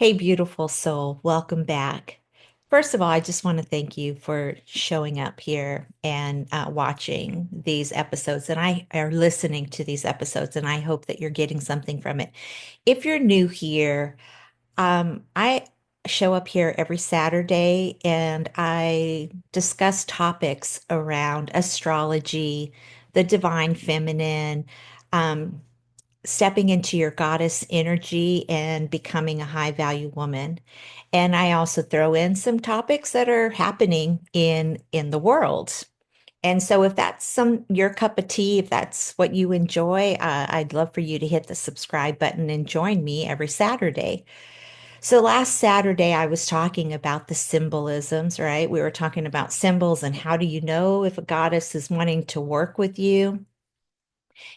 Hey, beautiful soul, welcome back. First of all, I just want to thank you for showing up here and watching these episodes, and I are listening to these episodes, and I hope that you're getting something from it. If you're new here, I show up here every Saturday, and I discuss topics around astrology, the divine feminine, um, stepping into your goddess energy and becoming a high value woman. And I also throw in some topics that are happening in the world. And so if that's your cup of tea, if that's what you enjoy, I'd love for you to hit the subscribe button and join me every Saturday. So last Saturday I was talking about the symbolisms, right? We were talking about symbols and how do you know if a goddess is wanting to work with you?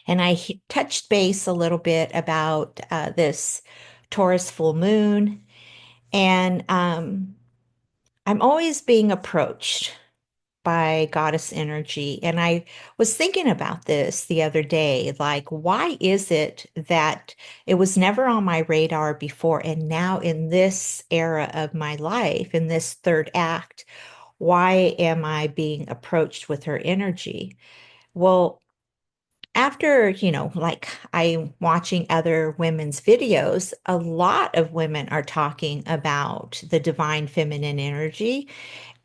And touched base a little bit about this Taurus full moon. And I'm always being approached by goddess energy. And I was thinking about this the other day, like, why is it that it was never on my radar before? And now in this era of my life, in this third act, why am I being approached with her energy? Well, after, like I'm watching other women's videos, a lot of women are talking about the divine feminine energy.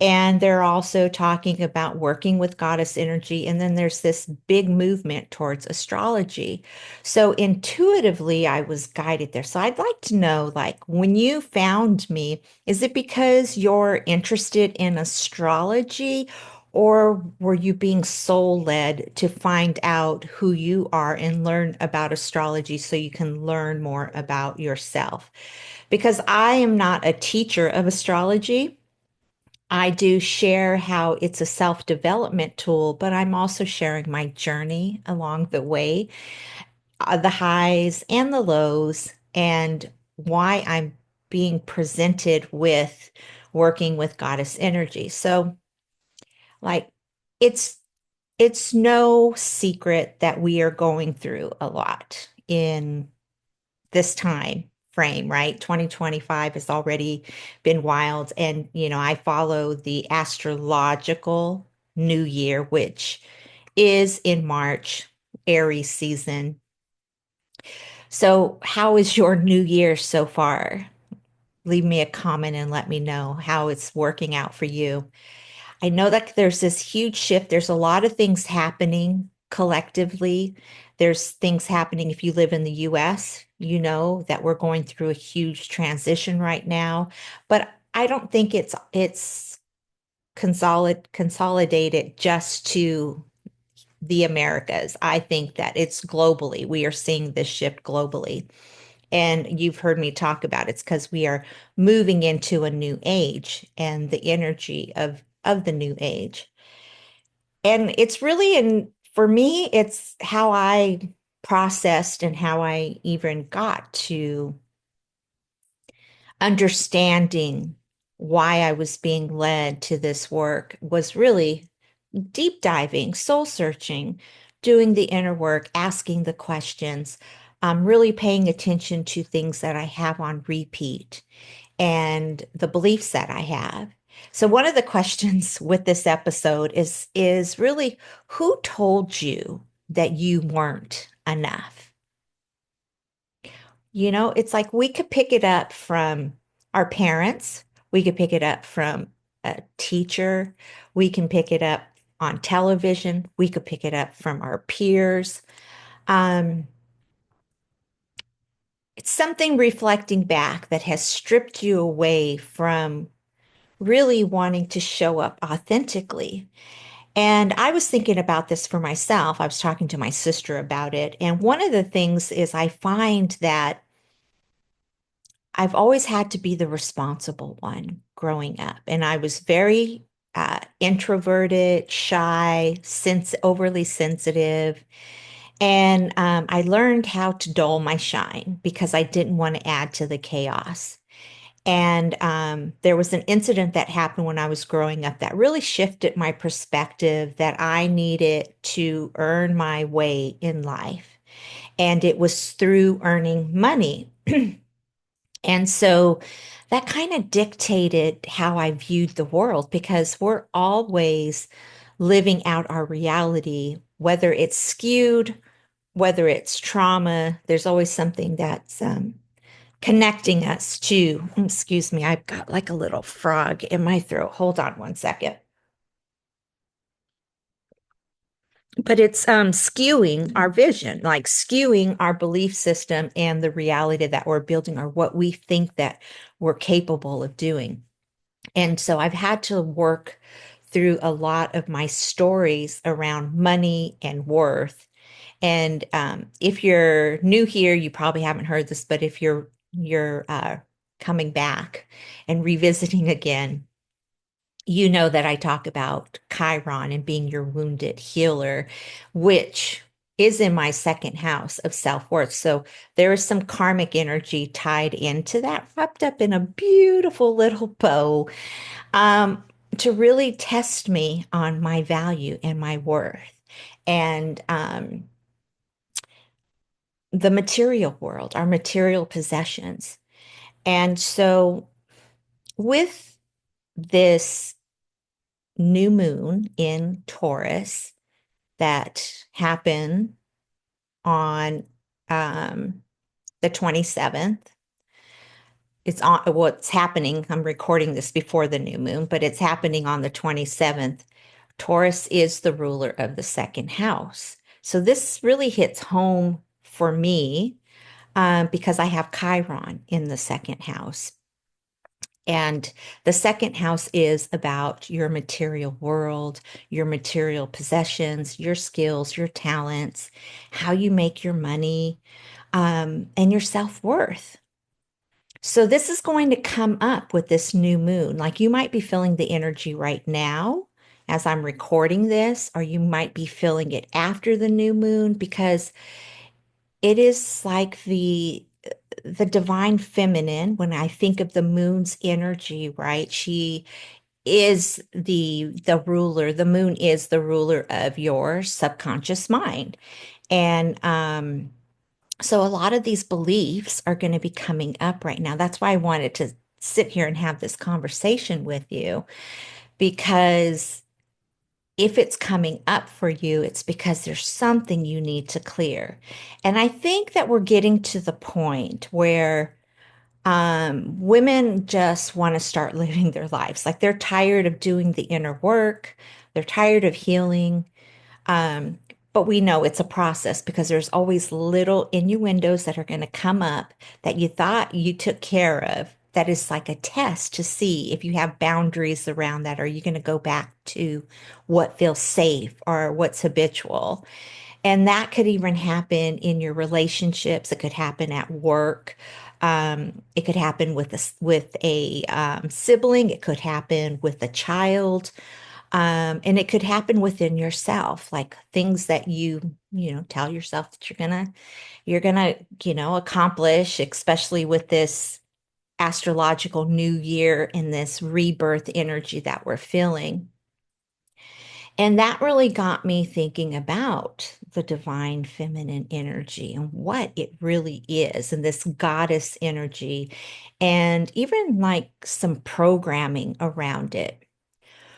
And they're also talking about working with goddess energy. And then there's this big movement towards astrology. So intuitively, I was guided there. So I'd like to know, like, when you found me, is it because you're interested in astrology? Or were you being soul led to find out who you are and learn about astrology so you can learn more about yourself? Because I am not a teacher of astrology. I do share how it's a self-development tool, but I'm also sharing my journey along the way, the highs and the lows, and why I'm being presented with working with goddess energy. So, like, it's it's no secret that we are going through a lot in this time frame, right? 2025 has already been wild. And, I follow the astrological new year, which is in March, Aries season. So, how is your new year so far? Leave me a comment and let me know how it's working out for you. I know that there's this huge shift. There's a lot of things happening collectively. There's things happening if you live in the US, you know that we're going through a huge transition right now. But I don't think it's consolidated just to the Americas. I think that it's globally. We are seeing this shift globally. And you've heard me talk about it's because we are moving into a new age and the energy of the new age. And it's really for me, it's how I processed and how I even got to understanding why I was being led to this work was really deep diving, soul searching, doing the inner work, asking the questions, really paying attention to things that I have on repeat and the beliefs that I have. So one of the questions with this episode is really, who told you that you weren't enough? It's like we could pick it up from our parents, we could pick it up from a teacher, we can pick it up on television, we could pick it up from our peers. Um, it's something reflecting back that has stripped you away from really wanting to show up authentically. And I was thinking about this for myself. I was talking to my sister about it. And one of the things is I find that I've always had to be the responsible one growing up. And I was very introverted, shy, overly sensitive. And I learned how to dull my shine because I didn't want to add to the chaos. And there was an incident that happened when I was growing up that really shifted my perspective that I needed to earn my way in life. And it was through earning money. And so that kind of dictated how I viewed the world because we're always living out our reality, whether it's skewed, whether it's trauma, there's always something that's connecting us to, excuse me, I've got like a little frog in my throat. Hold on one second. But it's skewing our vision, like skewing our belief system and the reality that we're building or what we think that we're capable of doing. And so I've had to work through a lot of my stories around money and worth. And if you're new here, you probably haven't heard this, but if you're coming back and revisiting again, you know that I talk about Chiron and being your wounded healer, which is in my second house of self-worth. So there is some karmic energy tied into that, wrapped up in a beautiful little bow, um, to really test me on my value and my worth. And the material world, our material possessions. And so with this new moon in Taurus that happened on um, the 27th. It's on what's happening. I'm recording this before the new moon, but it's happening on the 27th. Taurus is the ruler of the second house. So this really hits home for me because I have Chiron in the second house. And the second house is about your material world, your material possessions, your skills, your talents, how you make your money, and your self-worth. So this is going to come up with this new moon. Like you might be feeling the energy right now as I'm recording this, or you might be feeling it after the new moon because it is like the divine feminine. When I think of the moon's energy, right? She is the ruler. The moon is the ruler of your subconscious mind. And so a lot of these beliefs are going to be coming up right now. That's why I wanted to sit here and have this conversation with you, because if it's coming up for you, it's because there's something you need to clear. And I think that we're getting to the point where women just want to start living their lives. Like they're tired of doing the inner work, they're tired of healing. Um, but we know it's a process because there's always little innuendos that are going to come up that you thought you took care of. That is like a test to see if you have boundaries around that. Are you going to go back to what feels safe or what's habitual? And that could even happen in your relationships. It could happen at work. It could happen with a sibling. It could happen with a child. And it could happen within yourself, like things that you tell yourself that you're gonna accomplish, especially with this astrological new year and this rebirth energy that we're feeling. And that really got me thinking about the divine feminine energy and what it really is, and this goddess energy, and even like some programming around it.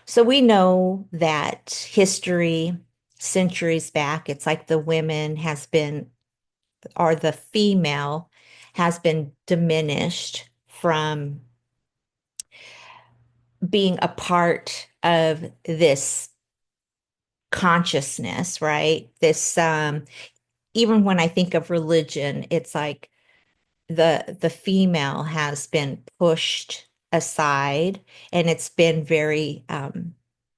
So we know that history, centuries back, it's like the women has been, or the female has been diminished from being a part of this consciousness, right? This, even when I think of religion, it's like the female has been pushed aside, and it's been very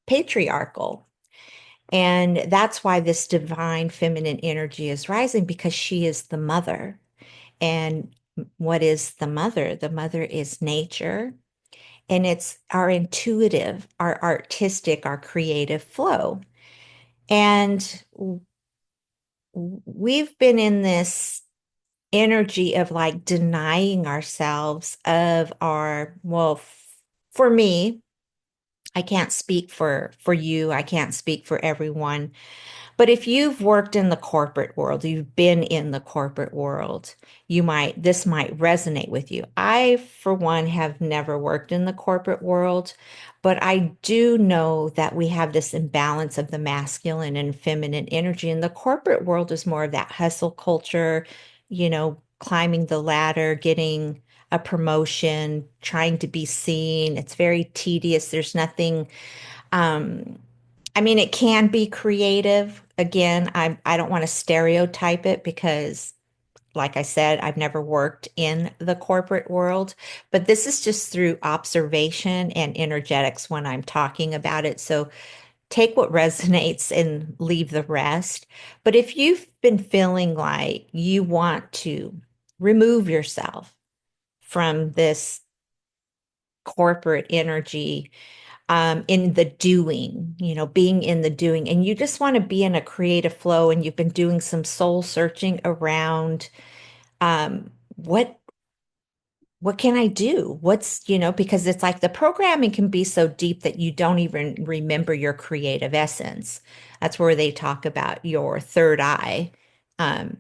patriarchal. And that's why this divine feminine energy is rising, because she is the mother. And what is the mother? The mother is nature, and it's our intuitive, our artistic, our creative flow. And we've been in this energy of like denying ourselves of our, well, for me, I can't speak for you. I can't speak for everyone. But if you've worked in the corporate world, you've been in the corporate world, this might resonate with you. I, for one, have never worked in the corporate world, but I do know that we have this imbalance of the masculine and feminine energy. And the corporate world is more of that hustle culture, climbing the ladder, getting a promotion, trying to be seen. It's very tedious. There's nothing, um, I mean, it can be creative. Again, I don't want to stereotype it because, like I said, I've never worked in the corporate world, but this is just through observation and energetics when I'm talking about it. So take what resonates and leave the rest. But if you've been feeling like you want to remove yourself from this corporate energy, in the doing, being in the doing, and you just want to be in a creative flow, and you've been doing some soul searching around, what can I do? Because it's like the programming can be so deep that you don't even remember your creative essence. That's where they talk about your third eye, um,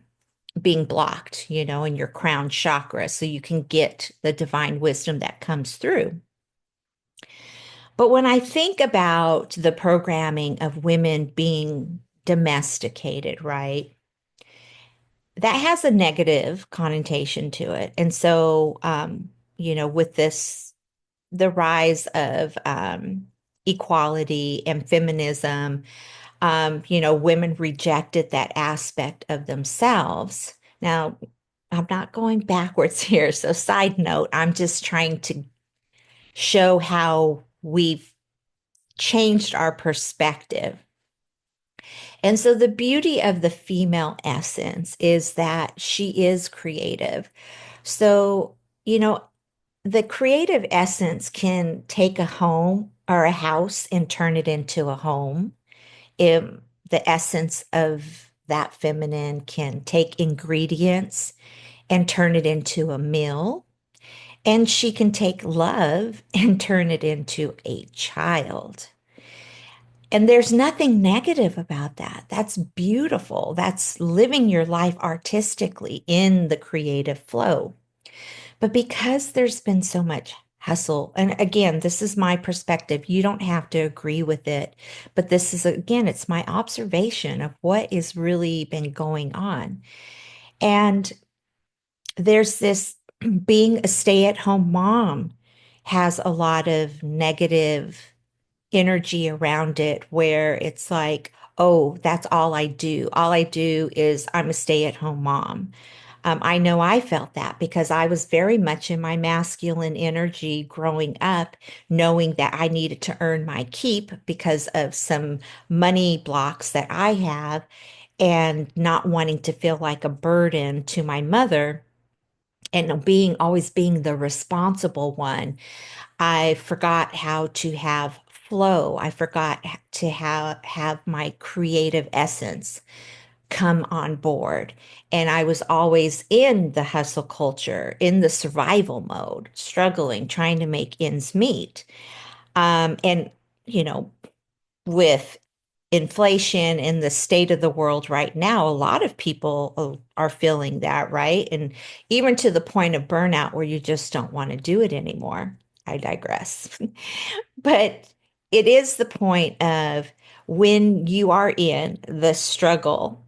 being blocked, in your crown chakra, so you can get the divine wisdom that comes through. But when I think about the programming of women being domesticated, right, that has a negative connotation to it. And so, with the rise of equality and feminism, women rejected that aspect of themselves. Now, I'm not going backwards here. So, side note, I'm just trying to show how we've changed our perspective. And so the beauty of the female essence is that she is creative. So, you know, the creative essence can take a home or a house and turn it into a home. The essence of that feminine can take ingredients and turn it into a meal. And she can take love and turn it into a child. And there's nothing negative about that. That's beautiful. That's living your life artistically in the creative flow. But because there's been so much hustle, and again, this is my perspective, you don't have to agree with it. But this is, again, it's my observation of what is really been going on. And there's this being a stay-at-home mom has a lot of negative energy around it where it's like, oh, that's all I do. All I do is I'm a stay-at-home mom. I know I felt that because I was very much in my masculine energy growing up, knowing that I needed to earn my keep because of some money blocks that I have, and not wanting to feel like a burden to my mother, and always being the responsible one. I forgot how to have flow. I forgot to have my creative essence come on board. And I was always in the hustle culture, in the survival mode, struggling, trying to make ends meet. And, you know, with inflation and the state of the world right now, a lot of people are feeling that, right? And even to the point of burnout where you just don't want to do it anymore. I digress. But it is the point of when you are in the struggle,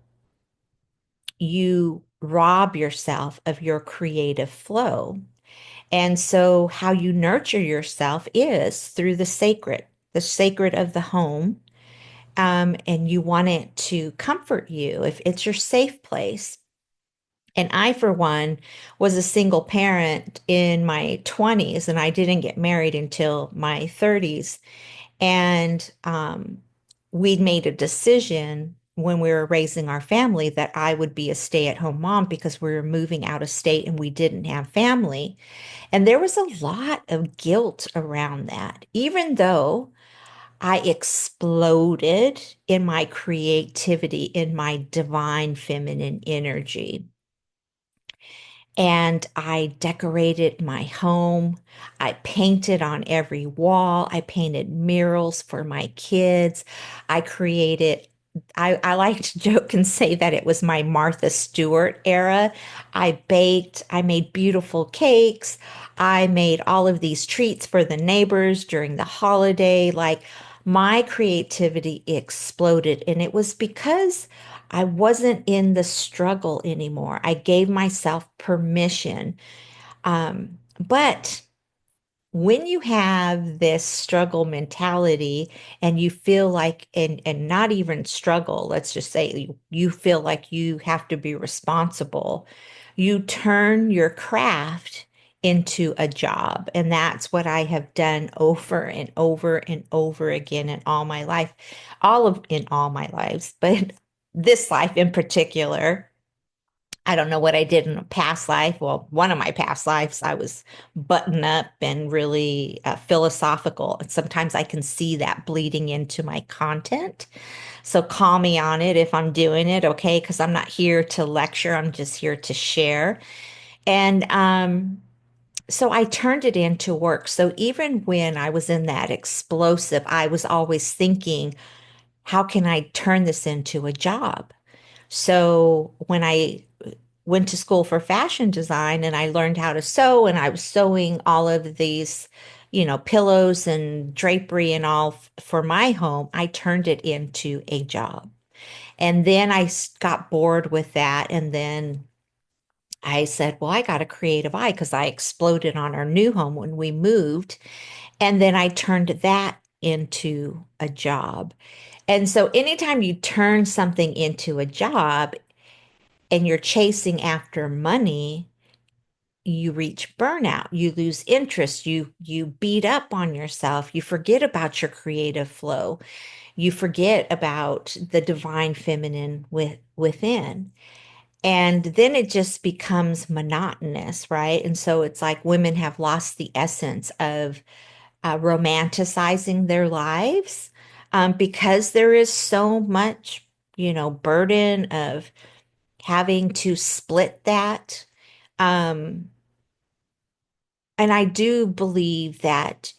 you rob yourself of your creative flow. And so, how you nurture yourself is through the sacred of the home. And you want it to comfort you if it's your safe place. And I, for one, was a single parent in my 20s, and I didn't get married until my 30s. And we'd made a decision when we were raising our family that I would be a stay-at-home mom because we were moving out of state and we didn't have family. And there was a lot of guilt around that, even though I exploded in my creativity, in my divine feminine energy. and I decorated my home. I painted on every wall. I painted murals for my kids. I created, I like to joke and say that it was my Martha Stewart era. I baked, I made beautiful cakes. I made all of these treats for the neighbors during the holiday. Like my creativity exploded, and it was because I wasn't in the struggle anymore. I gave myself permission. But when you have this struggle mentality and you feel like, and not even struggle, let's just say you feel like you have to be responsible, you turn your craft into a job. And that's what I have done over and over and over again in all my life, in all my lives, but this life in particular. I don't know what I did in a past life. Well, one of my past lives, I was button up and really philosophical. And sometimes I can see that bleeding into my content. So call me on it if I'm doing it, okay? Because I'm not here to lecture, I'm just here to share. And so I turned it into work. So even when I was in that explosive, I was always thinking, how can I turn this into a job? So when I went to school for fashion design and I learned how to sew, and I was sewing all of these, pillows and drapery and all for my home, I turned it into a job. And then got bored with that. And then I said, well, I got a creative eye because I exploded on our new home when we moved. And then I turned that into a job. And so anytime you turn something into a job and you're chasing after money, you reach burnout, you lose interest, you beat up on yourself, you forget about your creative flow, you forget about the divine feminine within. And then it just becomes monotonous, right? And so it's like women have lost the essence of romanticizing their lives, because there is so much, burden of having to split that. Um, and I do believe that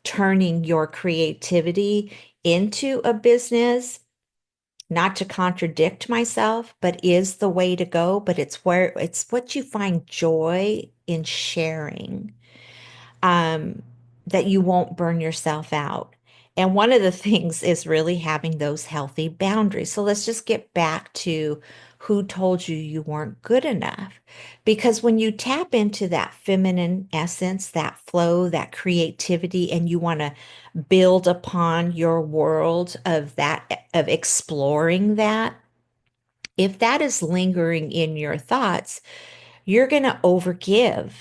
turning your creativity into a business, not to contradict myself, but is the way to go. But it's what you find joy in sharing, um, that you won't burn yourself out. And one of the things is really having those healthy boundaries. So let's just get back to who told you you weren't good enough. Because when you tap into that feminine essence, that flow, that creativity, and you want to build upon your world of exploring that, if that is lingering in your thoughts, you're going to overgive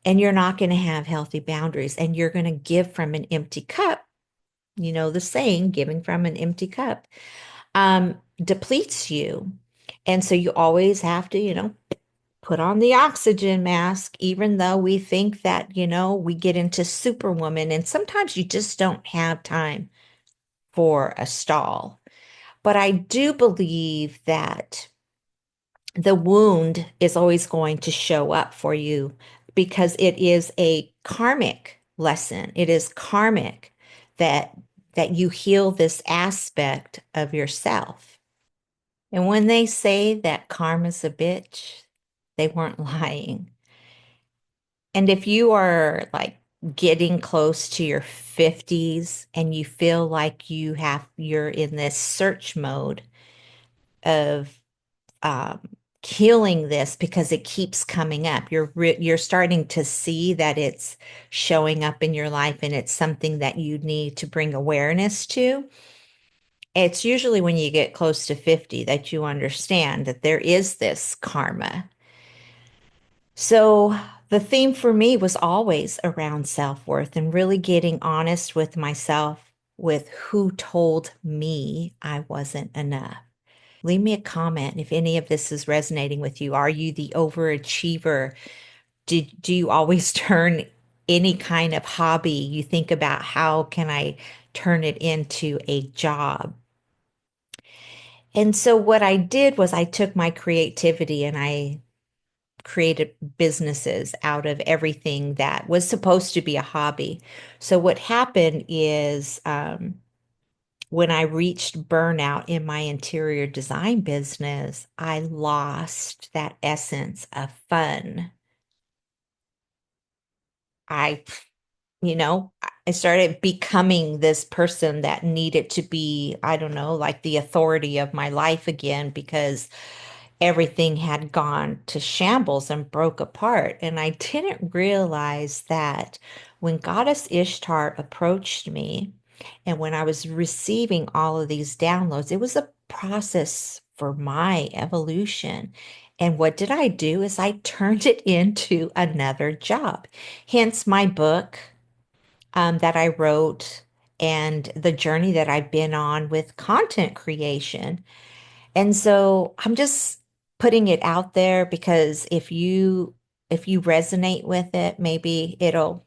and you're not going to have healthy boundaries and you're going to give from an empty cup. You know, the saying, giving from an empty cup, depletes you. And so you always have to, put on the oxygen mask, even though we think that, we get into superwoman. And sometimes you just don't have time for a stall. But I do believe that the wound is always going to show up for you because it is a karmic lesson. It is karmic that you heal this aspect of yourself. And when they say that karma's a bitch, they weren't lying. And if you are like getting close to your 50s and you feel like you're in this search mode of um, healing this because it keeps coming up. You're starting to see that it's showing up in your life and it's something that you need to bring awareness to. It's usually when you get close to 50 that you understand that there is this karma. So the theme for me was always around self-worth and really getting honest with myself with who told me I wasn't enough. Leave me a comment if any of this is resonating with you. Are you the overachiever? Do you always turn any kind of hobby? You think about how can I turn it into a job? And so what I did was I took my creativity and I created businesses out of everything that was supposed to be a hobby. So what happened is when I reached burnout in my interior design business, I lost that essence of fun. I I started becoming this person that needed to be, I don't know, like the authority of my life again because everything had gone to shambles and broke apart. And I didn't realize that when Goddess Ishtar approached me and when I was receiving all of these downloads, it was a process for my evolution. And what did I do is I turned it into another job. Hence my book that I wrote and the journey that I've been on with content creation. And so I'm just putting it out there because if you resonate with it, maybe it'll,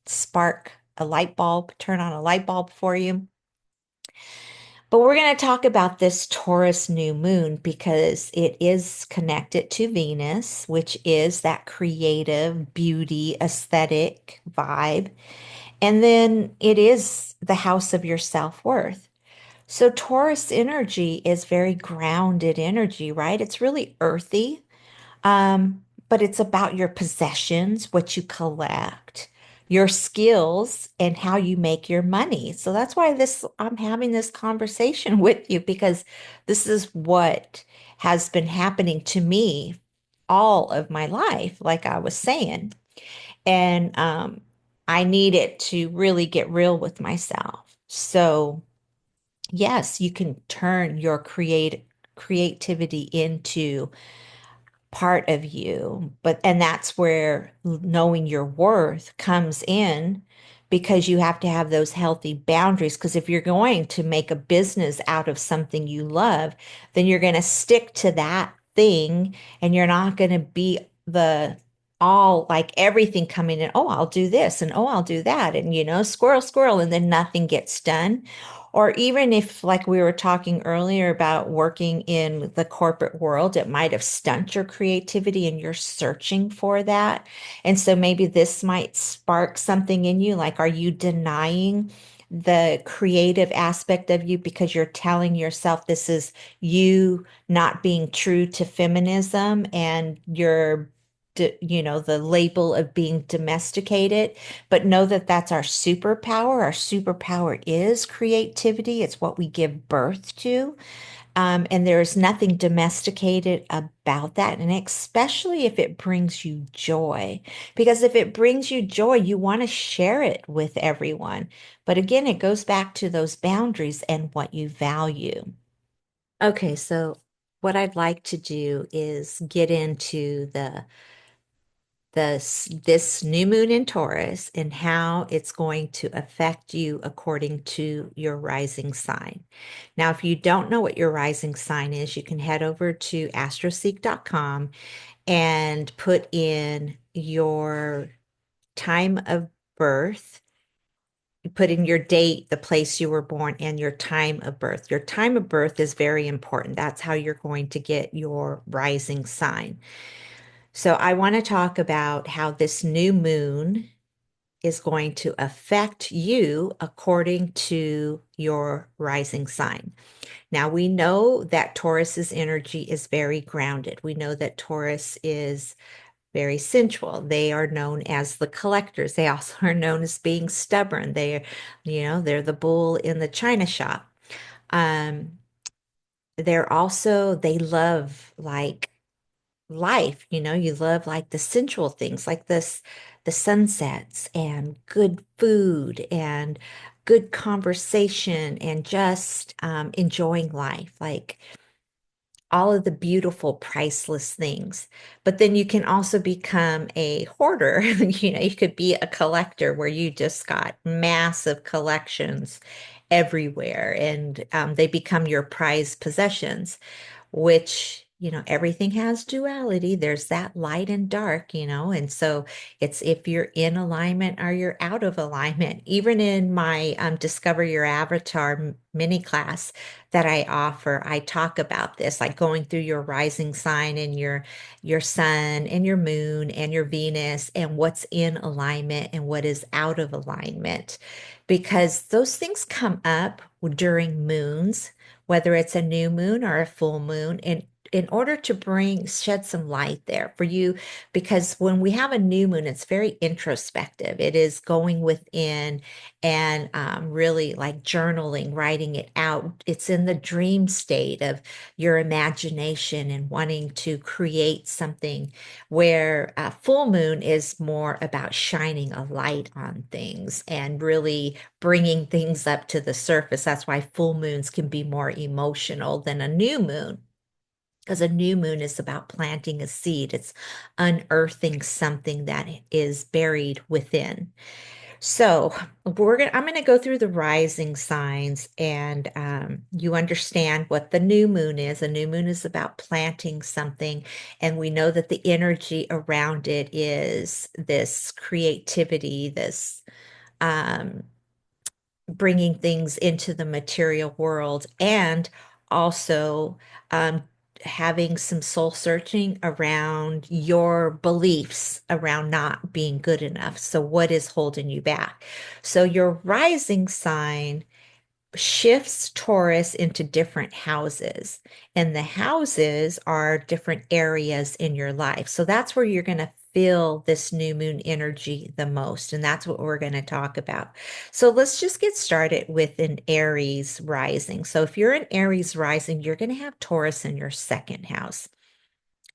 spark a light bulb, turn on a light bulb for you. But we're going to talk about this Taurus new moon because it is connected to Venus, which is that creative, beauty, aesthetic vibe. And then it is the house of your self-worth. So Taurus energy is very grounded energy, right? It's really earthy. But it's about your possessions, what you collect, your skills, and how you make your money. So that's why I'm having this conversation with you because this is what has been happening to me all of my life, like I was saying. And I needed to really get real with myself. So yes, you can turn your creativity into part of you, and that's where knowing your worth comes in because you have to have those healthy boundaries. Because if you're going to make a business out of something you love, then you're going to stick to that thing and you're not going to be the all like everything coming in. Oh, I'll do this and oh, I'll do that. And, squirrel, squirrel, and then nothing gets done. Or even if, like we were talking earlier about working in the corporate world, it might have stunt your creativity and you're searching for that. And so maybe this might spark something in you. Like, are you denying the creative aspect of you because you're telling yourself this is you not being true to feminism and the label of being domesticated? But know that that's our superpower. Our superpower is creativity. It's what we give birth to. And there's nothing domesticated about that. And especially if it brings you joy, because if it brings you joy, you want to share it with everyone. But again, it goes back to those boundaries and what you value. Okay, so what I'd like to do is get into this new moon in Taurus and how it's going to affect you according to your rising sign. Now, if you don't know what your rising sign is, you can head over to astroseek.com and put in your time of birth. Put in your date, the place you were born, and your time of birth. Your time of birth is very important. That's how you're going to get your rising sign. So I want to talk about how this new moon is going to affect you according to your rising sign. Now, we know that Taurus's energy is very grounded. We know that Taurus is very sensual. They are known as the collectors. They also are known as being stubborn. They're the bull in the china shop. Um, they love like life, you love like the sensual things like the sunsets and good food and good conversation and just enjoying life, like all of the beautiful, priceless things. But then you can also become a hoarder. You could be a collector where you just got massive collections everywhere and they become your prized possessions, which everything has duality. There's that light and dark, and so it's if you're in alignment or you're out of alignment. Even in my Discover Your Avatar mini class that I offer, I talk about this, like going through your rising sign and your sun and your moon and your Venus and what's in alignment and what is out of alignment, because those things come up during moons, whether it's a new moon or a full moon, and in order to shed some light there for you, because when we have a new moon, it's very introspective. It is going within and really like journaling, writing it out. It's in the dream state of your imagination and wanting to create something, where full moon is more about shining a light on things and really bringing things up to the surface. That's why full moons can be more emotional than a new moon, because a new moon is about planting a seed. It's unearthing something that is buried within. So I'm gonna go through the rising signs, and you understand what the new moon is. A new moon is about planting something, and we know that the energy around it is this creativity, this um, bringing things into the material world, and also um, having some soul searching around your beliefs around not being good enough. So, what is holding you back? So, your rising sign shifts Taurus into different houses, and the houses are different areas in your life. So that's where you're going to feel this new moon energy the most, and that's what we're going to talk about. So let's just get started with an Aries rising. So if you're an Aries rising, you're going to have Taurus in your second house.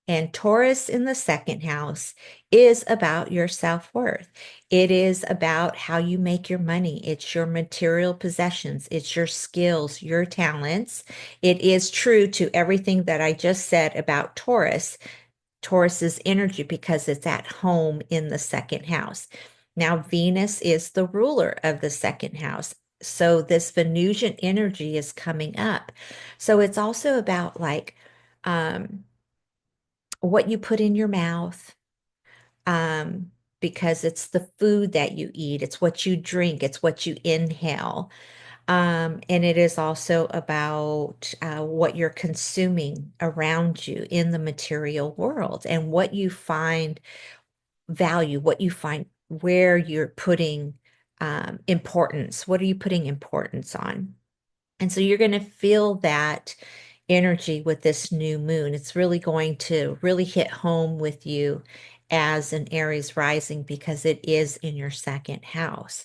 And Taurus in the second house is about your self-worth. It is about how you make your money. It's your material possessions. It's your skills, your talents. It is true to everything that I just said about Taurus's energy, because it's at home in the second house. Now, Venus is the ruler of the second house. So this Venusian energy is coming up. So it's also about like, um, what you put in your mouth, because it's the food that you eat, it's what you drink, it's what you inhale. And it is also about what you're consuming around you in the material world, and what you find value, what you find, where you're putting importance. What are you putting importance on? And so you're going to feel that energy with this new moon. It's really going to really hit home with you as an Aries rising, because it is in your second house.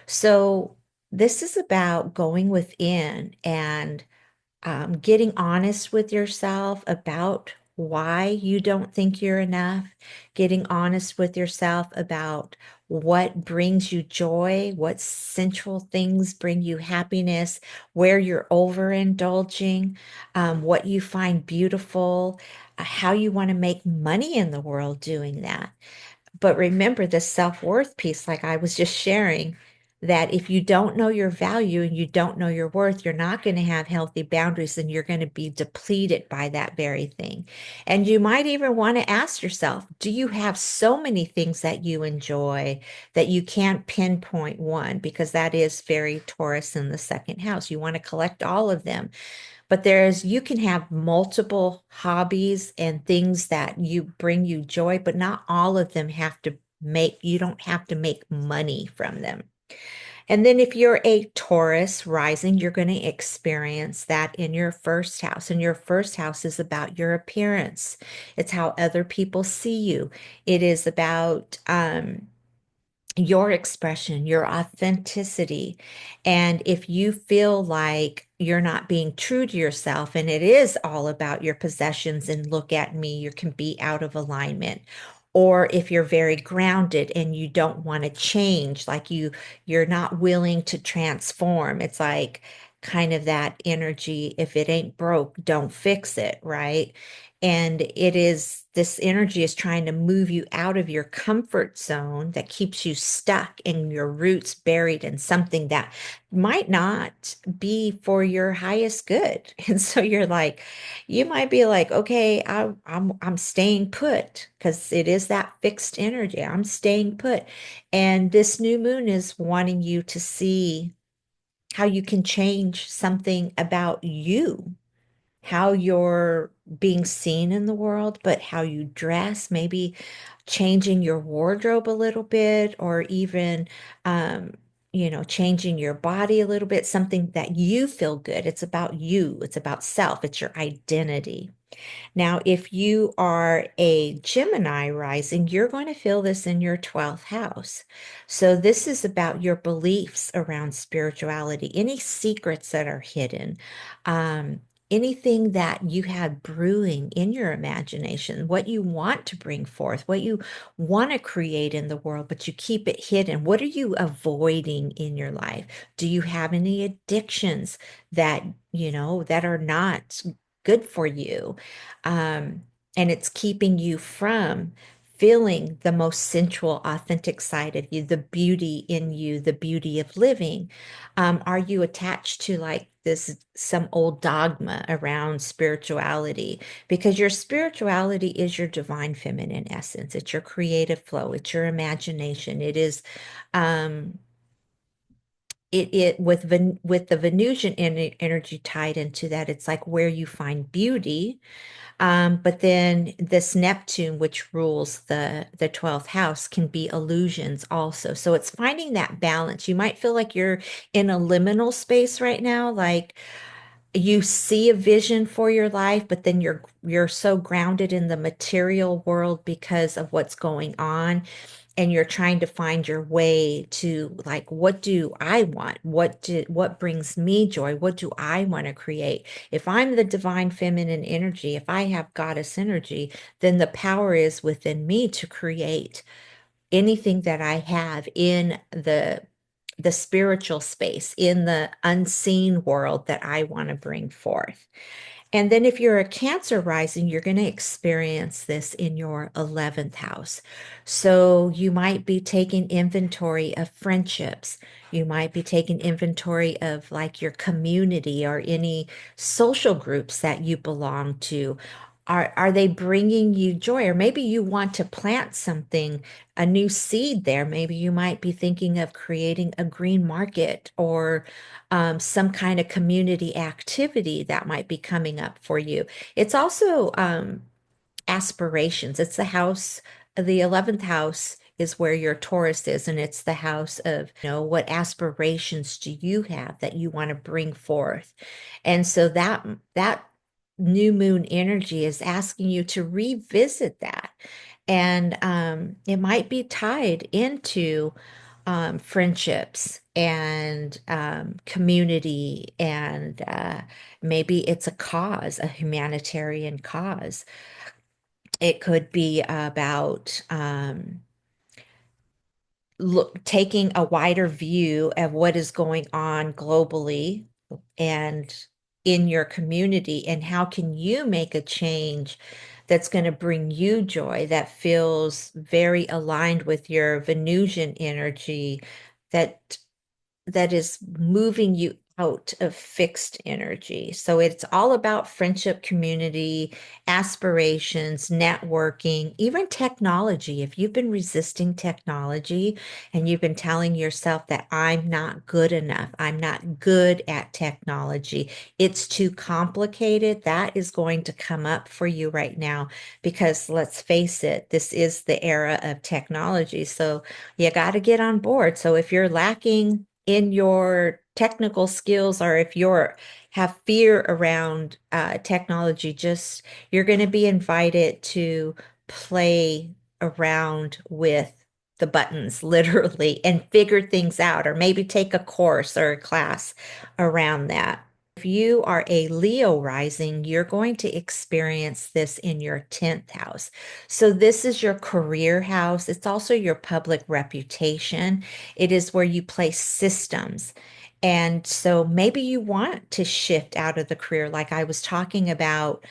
So this is about going within and getting honest with yourself about why you don't think you're enough, getting honest with yourself about what brings you joy, what sensual things bring you happiness, where you're overindulging, what you find beautiful, how you want to make money in the world doing that. But remember the self-worth piece, like I was just sharing, that if you don't know your value and you don't know your worth, you're not going to have healthy boundaries, and you're going to be depleted by that very thing. And you might even want to ask yourself, do you have so many things that you enjoy that you can't pinpoint one? Because that is very Taurus in the second house. You want to collect all of them. But you can have multiple hobbies and things that you bring you joy, but not all of them you don't have to make money from them. And then if you're a Taurus rising, you're going to experience that in your first house. And your first house is about your appearance. It's how other people see you. It is about your expression, your authenticity. And if you feel like you're not being true to yourself, and it is all about your possessions and look at me, you can be out of alignment. Or if you're very grounded and you don't want to change, like you're not willing to transform. It's like kind of that energy, if it ain't broke, don't fix it, right? And it is this energy is trying to move you out of your comfort zone that keeps you stuck and your roots buried in something that might not be for your highest good. And so you're like, you might be like, okay, I'm staying put because it is that fixed energy. I'm staying put. And this new moon is wanting you to see how you can change something about you, how you're being seen in the world, but how you dress, maybe changing your wardrobe a little bit, or even, um, changing your body a little bit, something that you feel good. It's about you, it's about self, it's your identity. Now, if you are a Gemini rising, you're going to feel this in your 12th house. So, this is about your beliefs around spirituality, any secrets that are hidden, anything that you have brewing in your imagination, what you want to bring forth, what you want to create in the world, but you keep it hidden. What are you avoiding in your life? Do you have any addictions that, that are not good for you? Um, and it's keeping you from feeling the most sensual, authentic side of you, the beauty in you, the beauty of living. Are you attached to like this, some old dogma around spirituality? Because your spirituality is your divine feminine essence. It's your creative flow. It's your imagination. It is, um, it with the Venusian energy tied into that, it's like where you find beauty, but then this Neptune, which rules the 12th house, can be illusions also. So it's finding that balance. You might feel like you're in a liminal space right now, like you see a vision for your life, but then you're so grounded in the material world because of what's going on, and you're trying to find your way to like, what do I want? What brings me joy? What do I want to create? If I'm the divine feminine energy, if I have goddess energy, then the power is within me to create anything that I have in the spiritual space, in the unseen world that I want to bring forth. And then if you're a Cancer rising, you're going to experience this in your 11th house. So you might be taking inventory of friendships. You might be taking inventory of like your community or any social groups that you belong to. Are they bringing you joy? Or maybe you want to plant something, a new seed there. Maybe you might be thinking of creating a green market, or some kind of community activity that might be coming up for you. It's also aspirations. It's the house, the 11th house is where your Taurus is, and it's the house of, what aspirations do you have that you want to bring forth? And so that new moon energy is asking you to revisit that. And it might be tied into friendships and community, and maybe it's a cause, a humanitarian cause. It could be about taking a wider view of what is going on globally and in your community, and how can you make a change that's going to bring you joy, that feels very aligned with your Venusian energy, that that is moving you out of fixed energy. So it's all about friendship, community, aspirations, networking, even technology. If you've been resisting technology and you've been telling yourself that I'm not good enough, I'm not good at technology, it's too complicated, that is going to come up for you right now, because let's face it, this is the era of technology. So you got to get on board. So if you're lacking in your technical skills, or if you're have fear around technology, just you're going to be invited to play around with the buttons literally and figure things out, or maybe take a course or a class around that. If you are a Leo rising, you're going to experience this in your 10th house. So this is your career house. It's also your public reputation. It is where you place systems. And so maybe you want to shift out of the career, like I was talking about.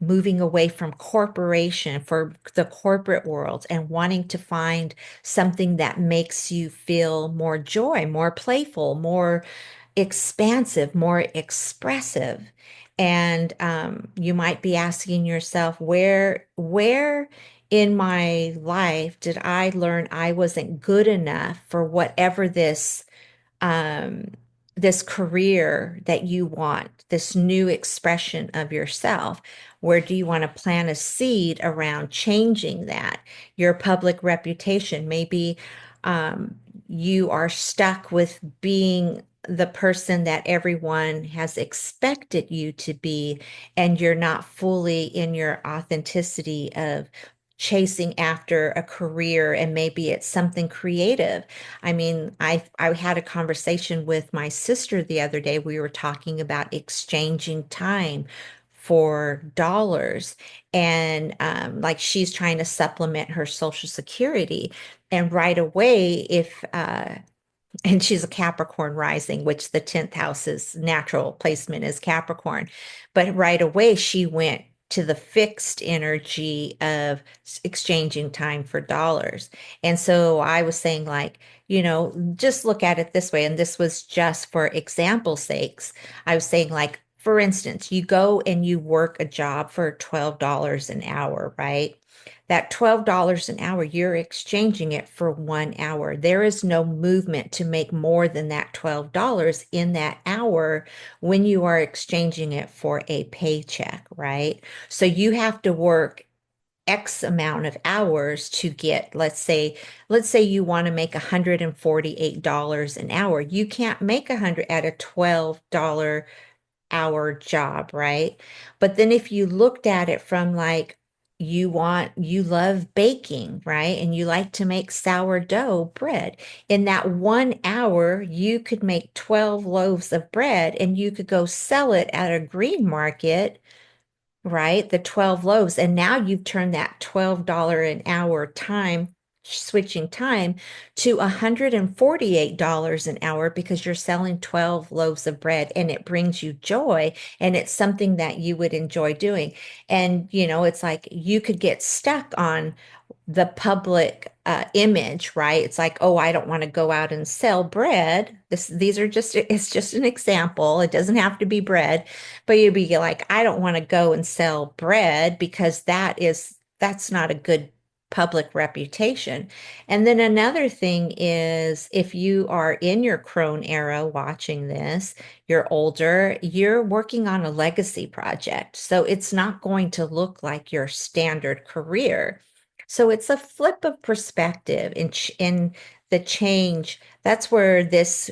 moving away from corporation for the corporate world and wanting to find something that makes you feel more joy, more playful, more expansive, more expressive. And you might be asking yourself, where in my life did I learn I wasn't good enough for whatever um, this career that you want, this new expression of yourself? Where do you want to plant a seed around changing that? Your public reputation, maybe um, you are stuck with being the person that everyone has expected you to be, and you're not fully in your authenticity of chasing after a career, and maybe it's something creative. I mean, I had a conversation with my sister the other day. We were talking about exchanging time for dollars, and like she's trying to supplement her Social Security. And right away, if and she's a Capricorn rising, which the 10th house's natural placement is Capricorn. But right away, she went to the fixed energy of exchanging time for dollars. And so I was saying, like, just look at it this way. And this was just for example sakes. I was saying, like, for instance, you go and you work a job for $12 an hour, right? That $12 an hour, you're exchanging it for 1 hour. There is no movement to make more than that $12 in that hour when you are exchanging it for a paycheck, right? So you have to work X amount of hours to get, let's say you want to make $148 an hour. You can't make 100 at a $12 hour job, right? But then if you looked at it from like, you love baking, right? And you like to make sourdough bread. In that 1 hour, you could make 12 loaves of bread and you could go sell it at a green market, right? The 12 loaves. And now you've turned that $12 an hour time, switching time to $148 an hour because you're selling 12 loaves of bread and it brings you joy and it's something that you would enjoy doing. And, it's like you could get stuck on the public image, right? It's like, oh, I don't want to go out and sell bread. It's just an example. It doesn't have to be bread, but you'd be like, I don't want to go and sell bread because that's not a good public reputation. And then another thing is if you are in your crone era watching this, you're older, you're working on a legacy project. So it's not going to look like your standard career. So it's a flip of perspective in the change. That's where this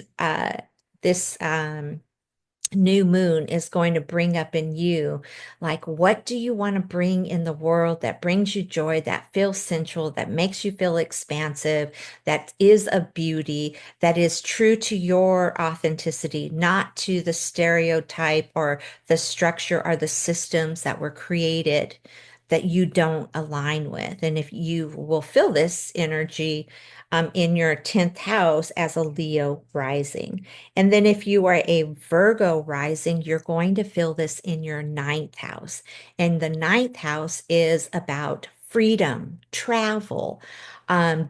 new moon is going to bring up in you, like, what do you want to bring in the world that brings you joy, that feels sensual, that makes you feel expansive, that is a beauty, that is true to your authenticity, not to the stereotype or the structure or the systems that were created that you don't align with. And if you will feel this energy in your 10th house as a Leo rising. And then if you are a Virgo rising, you're going to feel this in your ninth house. And the ninth house is about freedom, travel,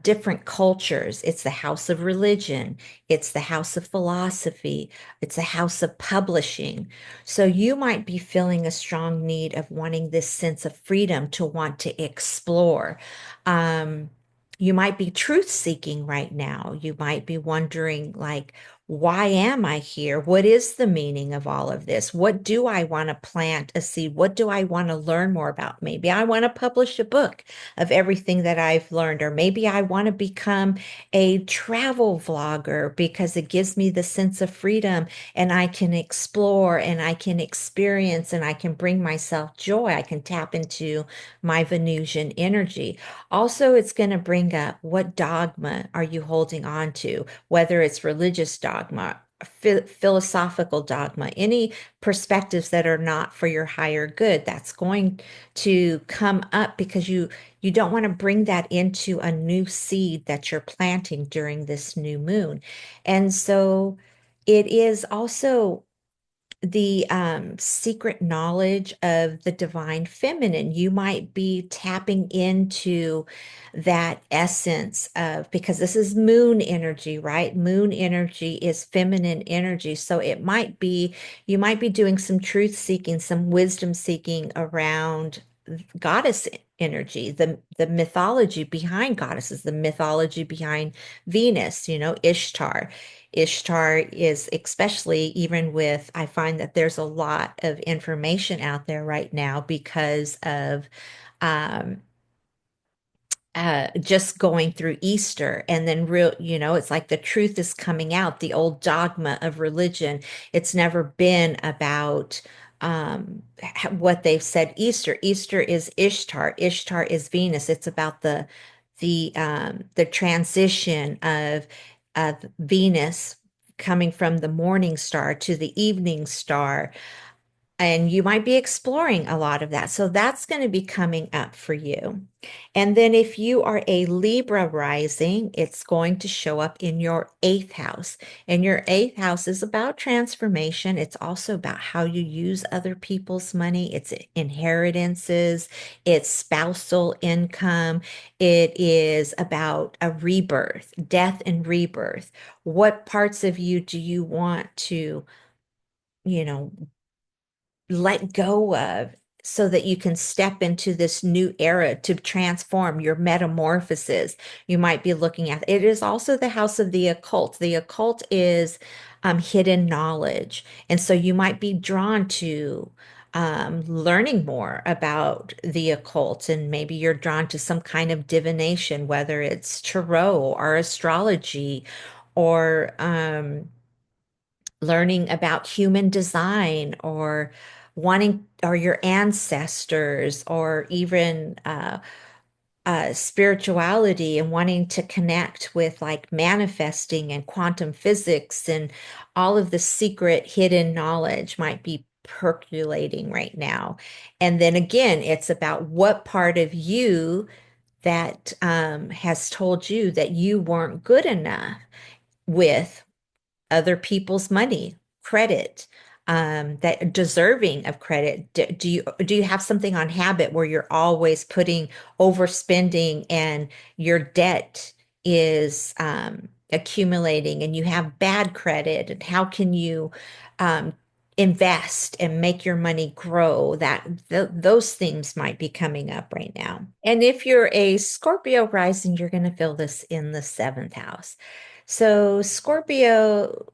different cultures. It's the house of religion. It's the house of philosophy. It's the house of publishing. So you might be feeling a strong need of wanting this sense of freedom to want to explore. Um, you might be truth seeking right now. You might be wondering, like, why am I here? What is the meaning of all of this? What do I want to plant a seed? What do I want to learn more about? Maybe I want to publish a book of everything that I've learned, or maybe I want to become a travel vlogger because it gives me the sense of freedom and I can explore and I can experience and I can bring myself joy. I can tap into my Venusian energy. Also, it's going to bring up, what dogma are you holding on to? Whether it's religious dogma, philosophical dogma, any perspectives that are not for your higher good, that's going to come up because you don't want to bring that into a new seed that you're planting during this new moon. And so it is also the secret knowledge of the divine feminine. You might be tapping into that essence of, because this is moon energy, right? Moon energy is feminine energy. So it might be, you might be doing some truth seeking, some wisdom seeking around goddess energy, the mythology behind goddesses, the mythology behind Venus, Ishtar. Ishtar is, especially even with, I find that there's a lot of information out there right now because of um, just going through Easter, and then it's like the truth is coming out, the old dogma of religion. It's never been about what they've said. Easter is Ishtar. Ishtar is Venus. It's about the transition of Venus coming from the morning star to the evening star, and you might be exploring a lot of that. So that's going to be coming up for you. And then if you are a Libra rising, it's going to show up in your eighth house. And your eighth house is about transformation. It's also about how you use other people's money. It's inheritances, it's spousal income. It is about a rebirth, death and rebirth. What parts of you do you want to, you know, let go of so that you can step into this new era to transform your metamorphosis? You might be looking at it is also the house of the occult. The occult is hidden knowledge. And so you might be drawn to learning more about the occult, and maybe you're drawn to some kind of divination, whether it's tarot or astrology, or learning about human design, or wanting, or your ancestors, or even spirituality, and wanting to connect with like manifesting and quantum physics, and all of the secret hidden knowledge might be percolating right now. And then again, it's about what part of you that has told you that you weren't good enough with other people's money, credit, that deserving of credit. Do you have something on habit where you're always putting overspending, and your debt is accumulating, and you have bad credit? And how can you um, invest and make your money grow? Those things might be coming up right now. And if you're a Scorpio rising, you're going to feel this in the seventh house. So Scorpionic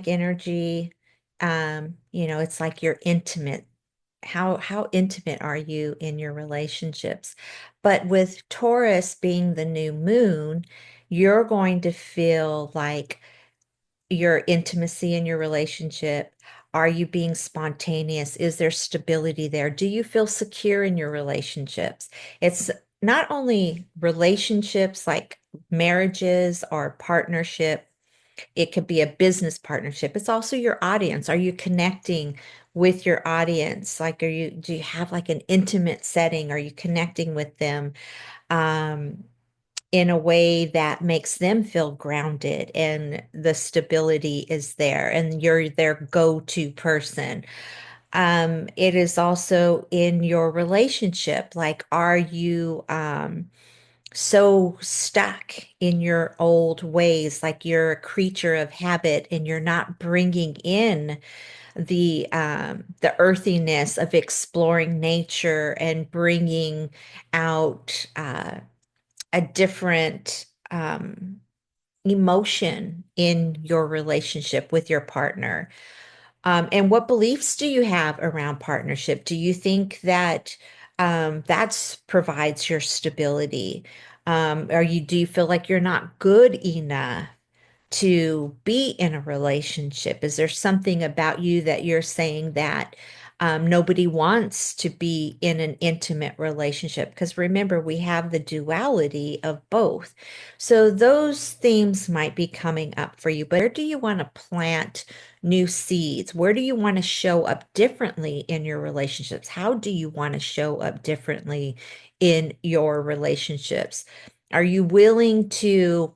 energy, it's like you're intimate. How intimate are you in your relationships? But with Taurus being the new moon, you're going to feel like your intimacy in your relationship. Are you being spontaneous? Is there stability there? Do you feel secure in your relationships? It's not only relationships like marriages or partnership, it could be a business partnership. It's also your audience. Are you connecting with your audience? Like, do you have like an intimate setting? Are you connecting with them? In a way that makes them feel grounded, and the stability is there, and you're their go-to person. It is also in your relationship. Like, are you so stuck in your old ways, like you're a creature of habit, and you're not bringing in the earthiness of exploring nature and bringing out a different emotion in your relationship with your partner. And what beliefs do you have around partnership? Do you think that that's provides your stability? Do you feel like you're not good enough to be in a relationship? Is there something about you that you're saying that nobody wants to be in an intimate relationship? Because remember, we have the duality of both. So those themes might be coming up for you. But where do you want to plant new seeds? Where do you want to show up differently in your relationships? How do you want to show up differently in your relationships? Are you willing to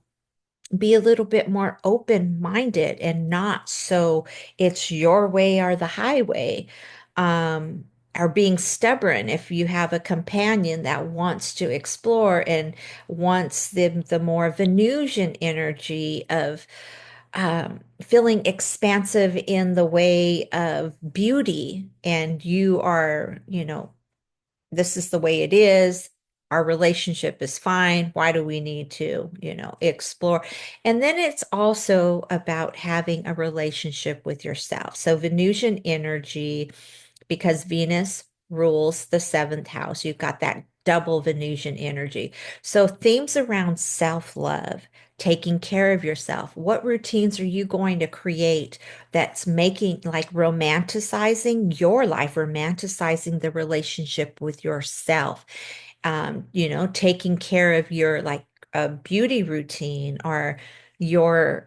be a little bit more open-minded and not so it's your way or the highway. Um, or being stubborn if you have a companion that wants to explore and wants the more Venusian energy of feeling expansive in the way of beauty, and you are, this is the way it is. Our relationship is fine. Why do we need to, explore? And then it's also about having a relationship with yourself. So Venusian energy, because Venus rules the seventh house, you've got that double Venusian energy. So themes around self-love, taking care of yourself. What routines are you going to create that's making like romanticizing your life, romanticizing the relationship with yourself? Taking care of your like a beauty routine or your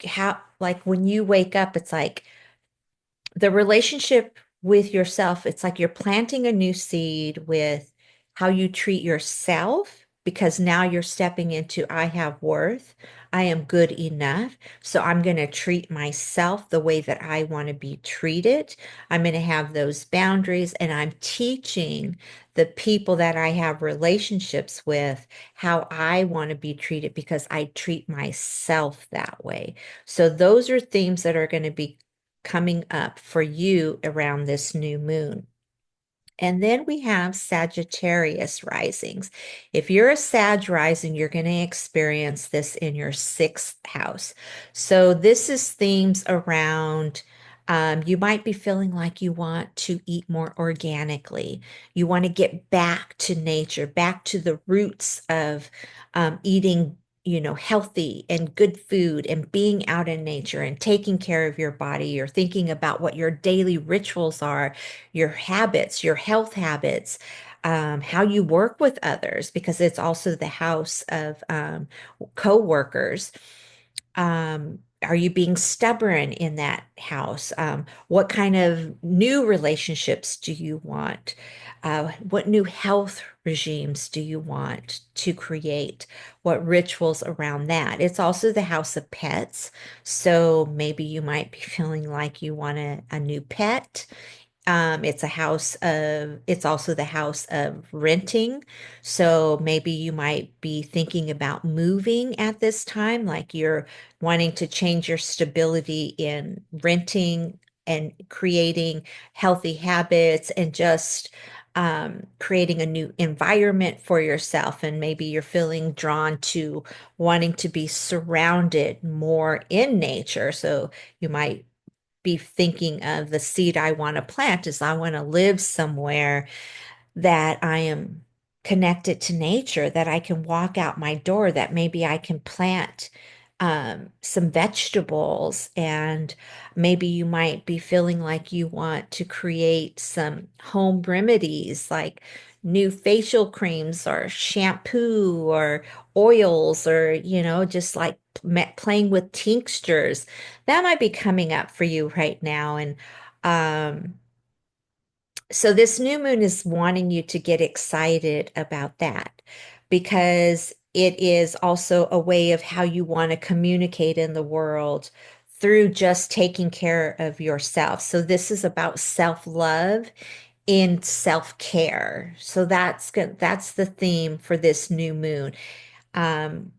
how like when you wake up, it's like the relationship with yourself, it's like you're planting a new seed with how you treat yourself because now you're stepping into I have worth. I am good enough. So I'm going to treat myself the way that I want to be treated. I'm going to have those boundaries and I'm teaching the people that I have relationships with how I want to be treated because I treat myself that way. So those are themes that are going to be coming up for you around this new moon. And then we have Sagittarius risings. If you're a Sag rising, you're going to experience this in your sixth house. So this is themes around, you might be feeling like you want to eat more organically. You want to get back to nature, back to the roots of eating, healthy and good food and being out in nature and taking care of your body. You're thinking about what your daily rituals are, your habits, your health habits, how you work with others, because it's also the house of co-workers. Are you being stubborn in that house? What kind of new relationships do you want? What new health regimes do you want to create? What rituals around that? It's also the house of pets. So maybe you might be feeling like you want a new pet. It's also the house of renting. So maybe you might be thinking about moving at this time, like you're wanting to change your stability in renting and creating healthy habits and just creating a new environment for yourself. And maybe you're feeling drawn to wanting to be surrounded more in nature. So you might be thinking of the seed I want to plant is I want to live somewhere that I am connected to nature, that I can walk out my door, that maybe I can plant some vegetables, and maybe you might be feeling like you want to create some home remedies like new facial creams or shampoo or oils or, just like playing with tinctures. That might be coming up for you right now. And um, so this new moon is wanting you to get excited about that because it is also a way of how you want to communicate in the world through just taking care of yourself. So this is about self-love in self-care. So that's good. That's the theme for this new moon. Um,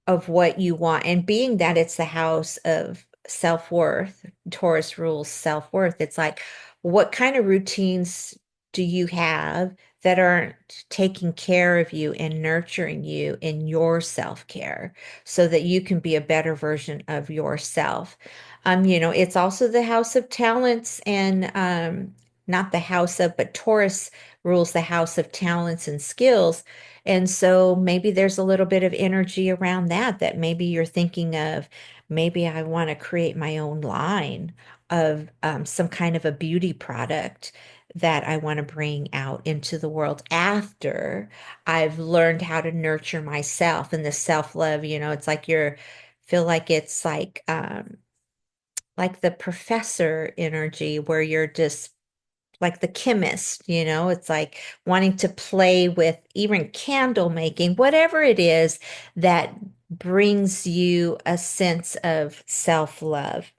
of what you want. And being that it's the house of self-worth, Taurus rules self-worth. It's like, what kind of routines do you have that aren't taking care of you and nurturing you in your self-care so that you can be a better version of yourself? It's also the house of talents and not the house of, but Taurus rules the house of talents and skills. And so maybe there's a little bit of energy around that maybe you're thinking of, maybe I want to create my own line of some kind of a beauty product that I want to bring out into the world after I've learned how to nurture myself and the self-love, it's like feel like the professor energy where you're just like the chemist, it's like wanting to play with even candle making, whatever it is that brings you a sense of self-love.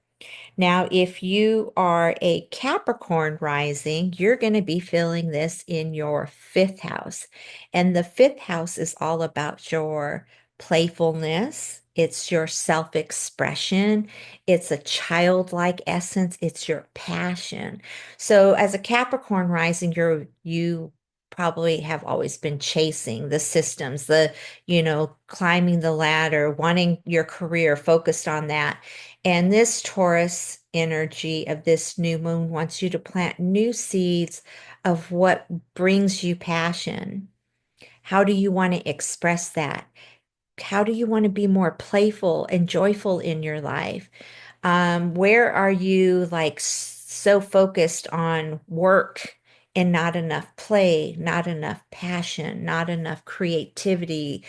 Now, if you are a Capricorn rising, you're going to be feeling this in your fifth house. And the fifth house is all about your playfulness. It's your self-expression. It's a childlike essence. It's your passion. So as a Capricorn rising, you probably have always been chasing the systems, climbing the ladder, wanting your career, focused on that. And this Taurus energy of this new moon wants you to plant new seeds of what brings you passion. How do you want to express that? How do you want to be more playful and joyful in your life? Where are you like so focused on work and not enough play, not enough passion, not enough creativity?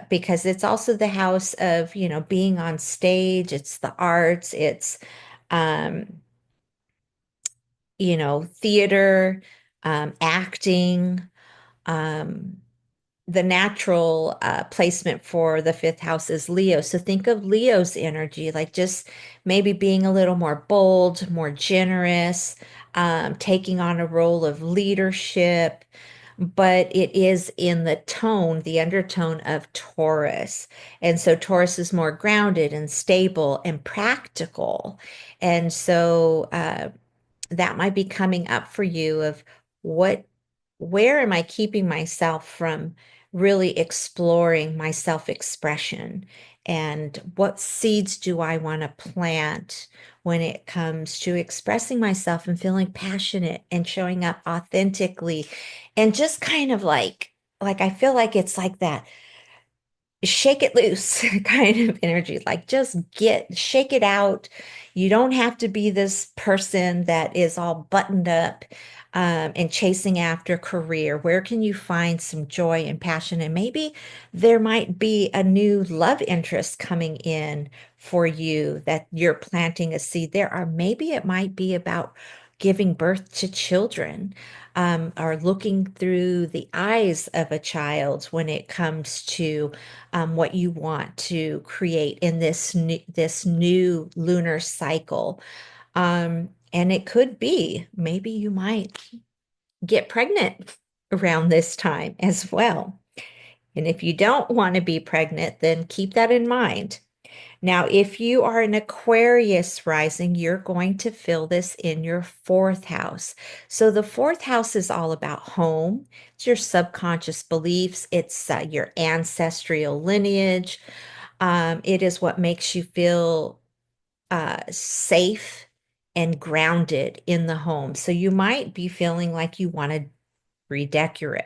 Because it's also the house of, being on stage, it's the arts, it's, um, theater, acting. Um, the natural placement for the fifth house is Leo. So think of Leo's energy, like just maybe being a little more bold, more generous, taking on a role of leadership. But it is in the tone, the undertone of Taurus. And so Taurus is more grounded and stable and practical. And so that might be coming up for you of what where am I keeping myself from really exploring my self-expression, and what seeds do I want to plant when it comes to expressing myself and feeling passionate and showing up authentically, and just kind of like I feel like it's like that shake it loose kind of energy. Like just shake it out. You don't have to be this person that is all buttoned up and chasing after career. Where can you find some joy and passion? And maybe there might be a new love interest coming in for you that you're planting a seed there, or maybe it might be about giving birth to children, or looking through the eyes of a child when it comes to what you want to create in this new lunar cycle. And it could be maybe you might get pregnant around this time as well. And if you don't want to be pregnant, then keep that in mind. Now, if you are an Aquarius rising, you're going to feel this in your fourth house. So the fourth house is all about home. It's your subconscious beliefs. It's your ancestral lineage. It is what makes you feel safe and grounded in the home. So you might be feeling like you want to redecorate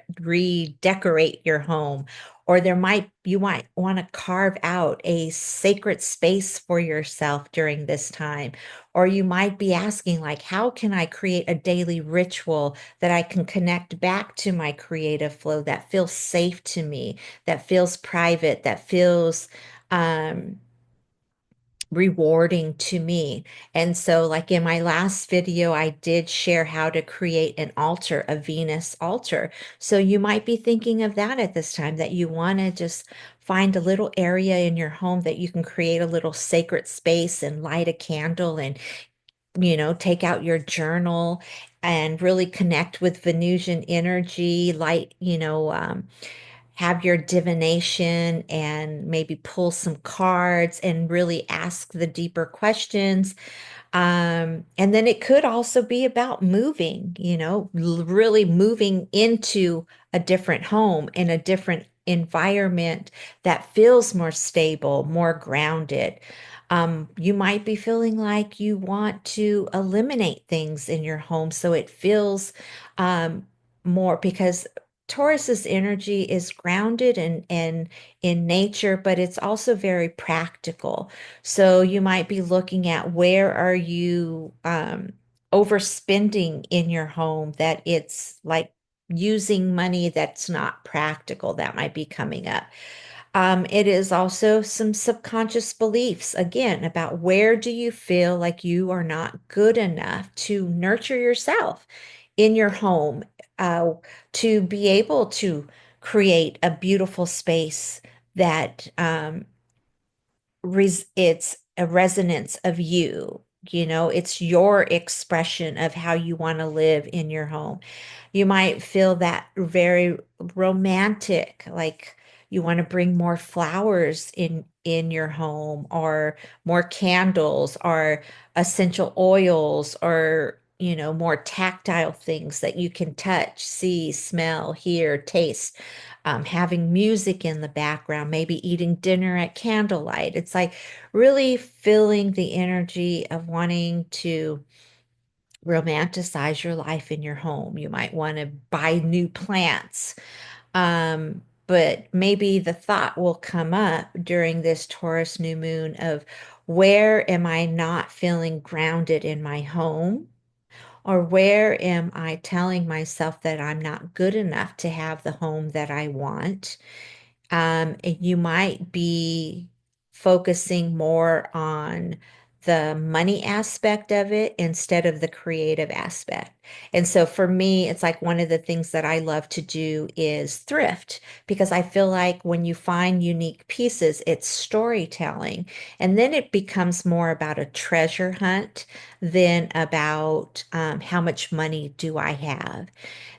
your home, or you might want to carve out a sacred space for yourself during this time. Or you might be asking, like, how can I create a daily ritual that I can connect back to my creative flow, that feels safe to me, that feels private, that feels um rewarding to me. And so, like in my last video, I did share how to create an altar, a Venus altar. So you might be thinking of that at this time, that you want to just find a little area in your home that you can create a little sacred space and light a candle and, take out your journal and really connect with Venusian energy, have your divination and maybe pull some cards and really ask the deeper questions. And then it could also be about moving, really moving into a different home in a different environment that feels more stable, more grounded. You might be feeling like you want to eliminate things in your home so it feels more, because Taurus's energy is grounded and in nature, but it's also very practical. So you might be looking at, where are you overspending in your home, that it's like using money that's not practical. That might be coming up. It is also some subconscious beliefs, again, about where do you feel like you are not good enough to nurture yourself. in your home, uh, to be able to create a beautiful space that it's a resonance of you. You know, it's your expression of how you want to live in your home. You might feel that very romantic, like you want to bring more flowers in your home, or more candles, or essential oils, or more tactile things that you can touch, see, smell, hear, taste. Having music in the background, maybe eating dinner at candlelight. It's like really feeling the energy of wanting to romanticize your life in your home. You might want to buy new plants. But maybe the thought will come up during this Taurus new moon of, where am I not feeling grounded in my home? Or where am I telling myself that I'm not good enough to have the home that I want? And you might be focusing more on the money aspect of it instead of the creative aspect. And so for me, it's like one of the things that I love to do is thrift, because I feel like when you find unique pieces, it's storytelling. And then it becomes more about a treasure hunt than about how much money do I have.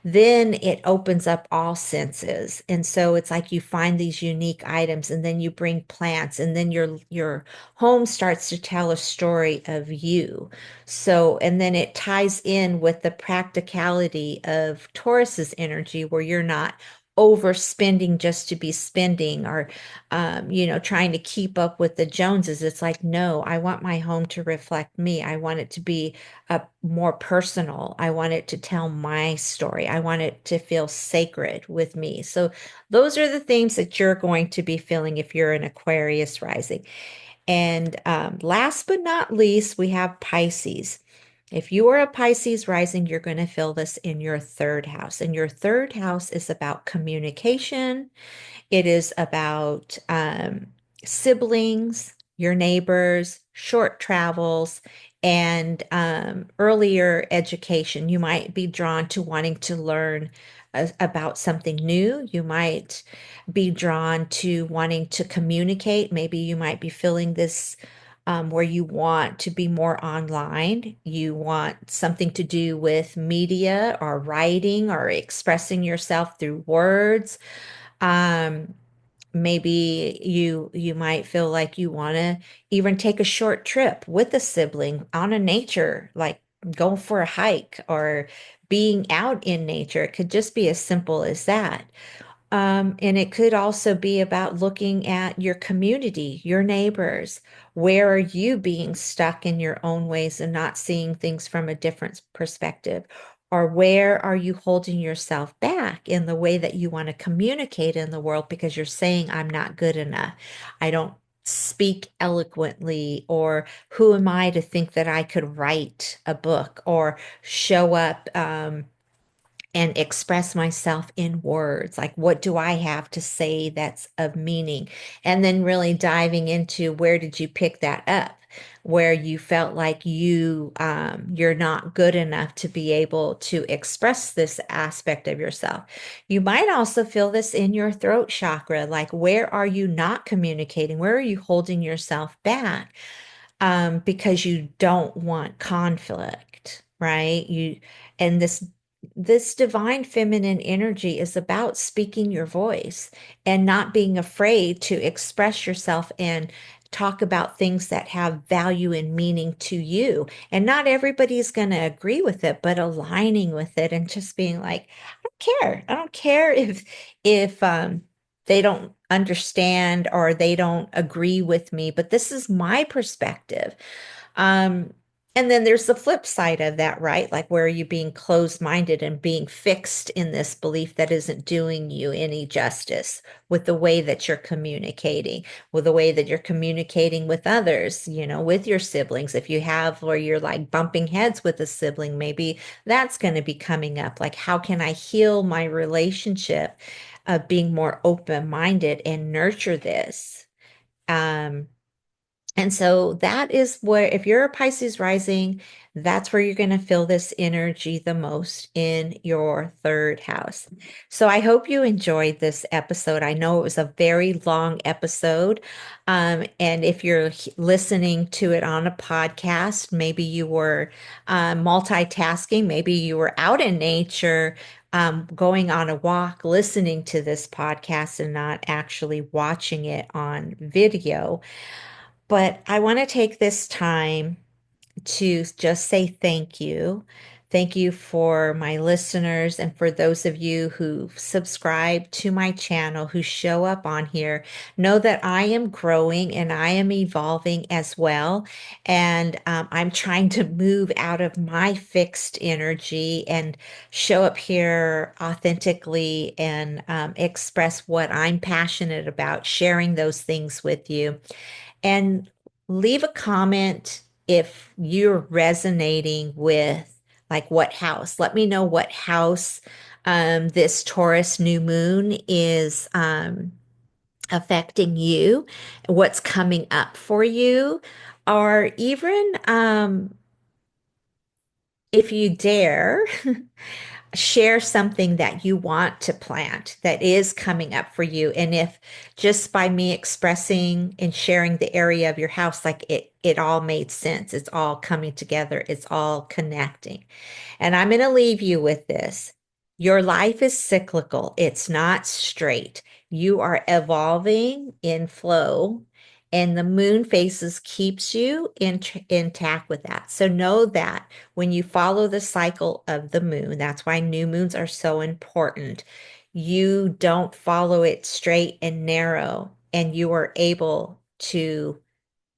Then it opens up all senses. And so it's like you find these unique items, and then you bring plants, and then your home starts to tell a story of you. So, and then it ties in with the practicality of Taurus's energy, where you're not overspending just to be spending, or trying to keep up with the Joneses. It's like, no, I want my home to reflect me. I want it to be more personal. I want it to tell my story. I want it to feel sacred with me. So those are the themes that you're going to be feeling if you're an Aquarius rising. And last but not least, we have Pisces. If you are a Pisces rising, you're going to feel this in your third house. And your third house is about communication. It is about siblings, your neighbors, short travels, and earlier education. You might be drawn to wanting to learn about something new. You might be drawn to wanting to communicate. Maybe you might be feeling this where you want to be more online. You want something to do with media or writing or expressing yourself through words. Um, Maybe you might feel like you want to even take a short trip with a sibling on a nature, like go for a hike or being out in nature. It could just be as simple as that. And it could also be about looking at your community, your neighbors. Where are you being stuck in your own ways and not seeing things from a different perspective? Or where are you holding yourself back in the way that you want to communicate in the world because you're saying, I'm not good enough. I don't speak eloquently, or who am I to think that I could write a book or show up and express myself in words. Like, what do I have to say that's of meaning? And then really diving into, where did you pick that up? Where you felt like you're not good enough to be able to express this aspect of yourself. You might also feel this in your throat chakra, like, where are you not communicating? Where are you holding yourself back? Because you don't want conflict, right? And this divine feminine energy is about speaking your voice and not being afraid to express yourself and talk about things that have value and meaning to you. And not everybody's going to agree with it, but aligning with it and just being like, I don't care. I don't care if they don't understand or they don't agree with me, but this is my perspective. Um, and then there's the flip side of that, right? Like, where are you being closed-minded and being fixed in this belief that isn't doing you any justice with the way that you're communicating, with the way that you're communicating with others, with your siblings. If you have, or you're like bumping heads with a sibling, maybe that's going to be coming up. Like, how can I heal my relationship of being more open-minded and nurture this? Um, And so that is where, if you're a Pisces rising, that's where you're going to feel this energy the most in your third house. So I hope you enjoyed this episode. I know it was a very long episode. And if you're listening to it on a podcast, maybe you were multitasking, maybe you were out in nature. Going on a walk, listening to this podcast and not actually watching it on video. But I want to take this time to just say thank you. Thank you for my listeners and for those of you who subscribe to my channel, who show up on here. Know that I am growing and I am evolving as well. And I'm trying to move out of my fixed energy and show up here authentically and express what I'm passionate about, sharing those things with you. And leave a comment if you're resonating with like what house. Let me know what house this Taurus new moon is affecting you, what's coming up for you, or even if you dare, share something that you want to plant that is coming up for you. And if just by me expressing and sharing the area of your house, like it all made sense, it's all coming together, it's all connecting. And I'm going to leave you with this. Your life is cyclical. It's not straight. You are evolving in flow, and the moon phases keeps you intact with that. So know that when you follow the cycle of the moon, that's why new moons are so important. You don't follow it straight and narrow, and you are able to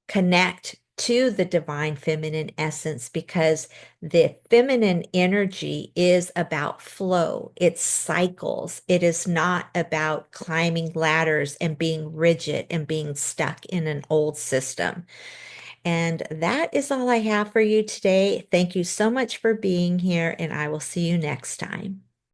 connect to the divine feminine essence because the feminine energy is about flow. It's cycles. It is not about climbing ladders and being rigid and being stuck in an old system. And that is all I have for you today. Thank you so much for being here, and I will see you next time.